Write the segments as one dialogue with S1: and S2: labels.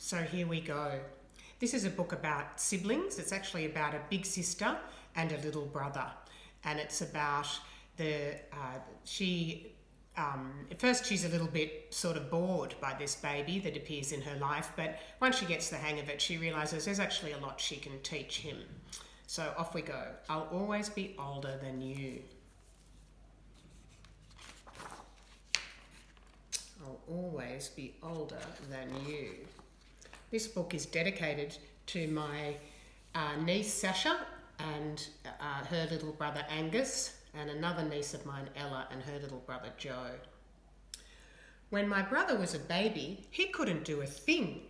S1: So here we go. This is a book about siblings. It's actually about a big sister and a little brother. And it's about at first she's a little bit sort of bored by this baby that appears in her life, but once she gets the hang of it, she realises there's actually a lot she can teach him. So off we go. I'll always be older than you. I'll always be older than you. This book is dedicated to my niece Sasha and her little brother Angus, and another niece of mine, Ella, and her little brother Joe. When my brother was a baby, he couldn't do a thing.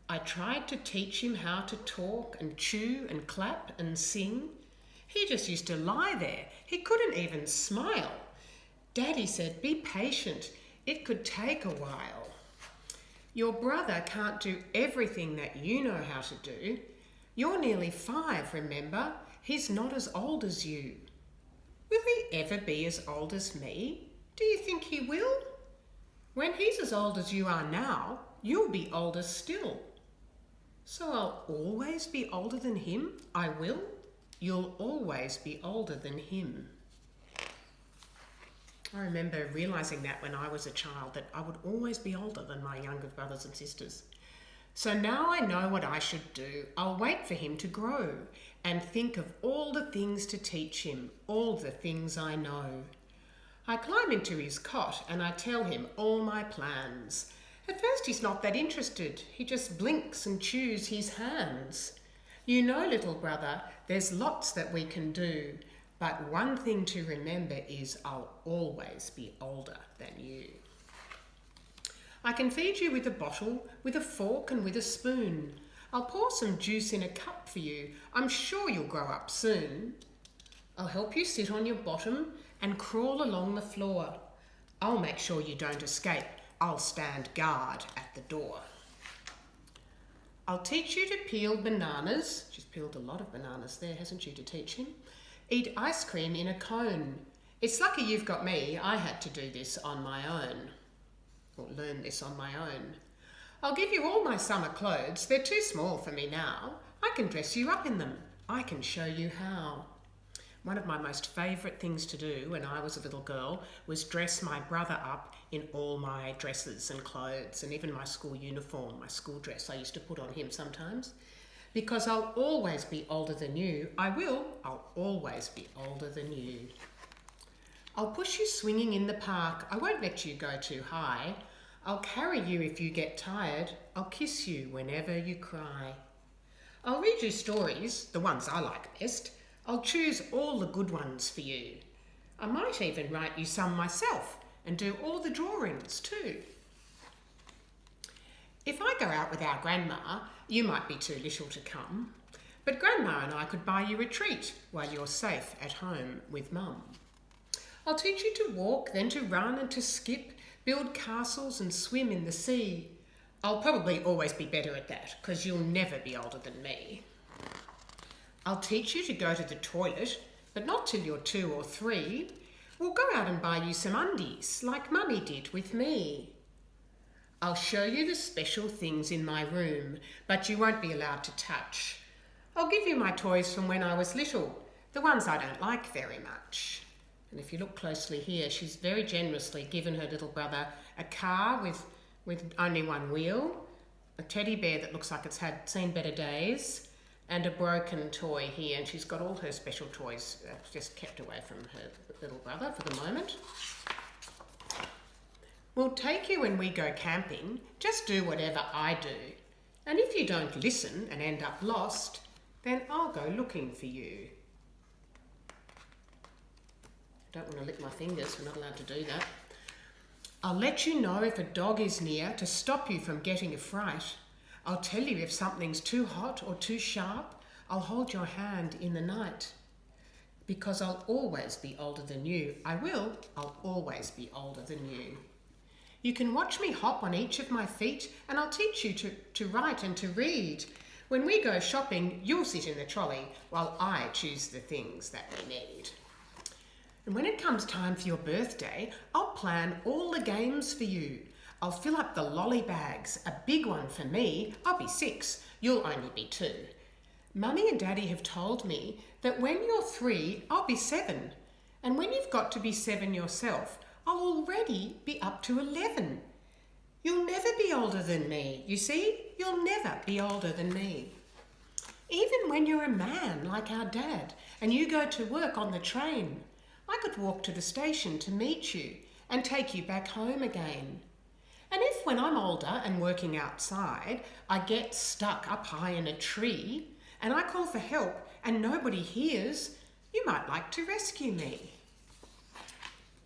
S1: I tried to teach him how to talk and chew and clap and sing. He just used to lie there. He couldn't even smile. Daddy said, "Be patient. It could take a while. Your brother can't do everything that you know how to do. You're nearly 5, remember? He's not as old as you." Will he ever be as old as me? Do you think he will? When he's as old as you are now, you'll be older still. So I'll always be older than him? I will. You'll always be older than him. I remember realising that when I was a child, that I would always be older than my younger brothers and sisters. So now I know what I should do. I'll wait for him to grow and think of all the things to teach him, all the things I know. I climb into his cot and I tell him all my plans. At first he's not that interested. He just blinks and chews his hands. You know, little brother, there's lots that we can do, but one thing to remember is I'll always be older than you. I can feed you with a bottle, with a fork and with a spoon. I'll pour some juice in a cup for you. I'm sure you'll grow up soon. I'll help you sit on your bottom and crawl along the floor. I'll make sure you don't escape. I'll stand guard at the door. I'll teach you to peel bananas. She's peeled a lot of bananas there, hasn't she, to teach him? Eat ice cream in a cone. It's lucky you've got me. I had to do this on my own. Or learn this on my own. I'll give you all my summer clothes. They're too small for me now. I can dress you up in them. I can show you how. One of my most favourite things to do when I was a little girl was dress my brother up in all my dresses and clothes, and even my school uniform, my school dress I used to put on him sometimes. Because I'll always be older than you. I'll always be older than you. I'll push you swinging in the park. I won't let you go too high. I'll carry you if you get tired. I'll kiss you whenever you cry. I'll read you stories, the ones I like best. I'll choose all the good ones for you. I might even write you some myself and do all the drawings too. If I go out with our grandma, you might be too little to come, but Grandma and I could buy you a treat while you're safe at home with Mum. I'll teach you to walk, then to run and to skip, build castles and swim in the sea. I'll probably always be better at that, because you'll never be older than me. I'll teach you to go to the toilet, but not till you're 2 or 3. We'll go out and buy you some undies, like Mummy did with me. I'll show you the special things in my room, but you won't be allowed to touch. I'll give you my toys from when I was little, the ones I don't like very much. And if you look closely here, she's very generously given her little brother a car with only one wheel, a teddy bear that looks like it's seen better days, and a broken toy here. And she's got all her special toys just kept away from her little brother for the moment. We'll take you when we go camping. Just do whatever I do. And if you don't listen and end up lost, then I'll go looking for you. I don't want to lick my fingers. We're not allowed to do that. I'll let you know if a dog is near to stop you from getting a fright. I'll tell you if something's too hot or too sharp. I'll hold your hand in the night. Because I'll always be older than you. I'll always be older than you. You can watch me hop on each of my feet, and I'll teach you to write and to read. When we go shopping, you'll sit in the trolley while I choose the things that we need. And when it comes time for your birthday, I'll plan all the games for you. I'll fill up the lolly bags, a big one for me. I'll be 6, you'll only be 2. Mummy and Daddy have told me that when you're 3, I'll be 7. And when you've got to be 7 yourself, I'll already be up to 11. You'll never be older than me, you see? You'll never be older than me. Even when you're a man like our dad and you go to work on the train, I could walk to the station to meet you and take you back home again. And if when I'm older and working outside, I get stuck up high in a tree and I call for help and nobody hears, you might like to rescue me.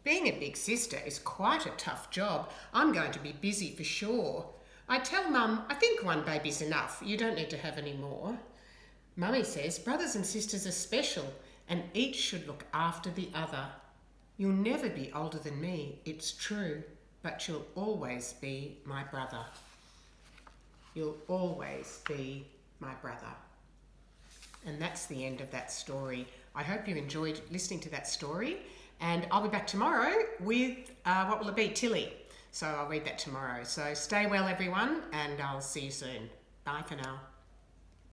S1: Being a big sister is quite a tough job. I'm going to be busy for sure. I tell Mum, I think 1 baby's enough. You don't need to have any more. Mummy says brothers and sisters are special and each should look after the other. You'll never be older than me, it's true, but you'll always be my brother. You'll always be my brother. And that's the end of that story. I hope you enjoyed listening to that story. And I'll be back tomorrow with, what will it be? Tilly. So I'll read that tomorrow. So stay well, everyone, and I'll see you soon. Bye for now.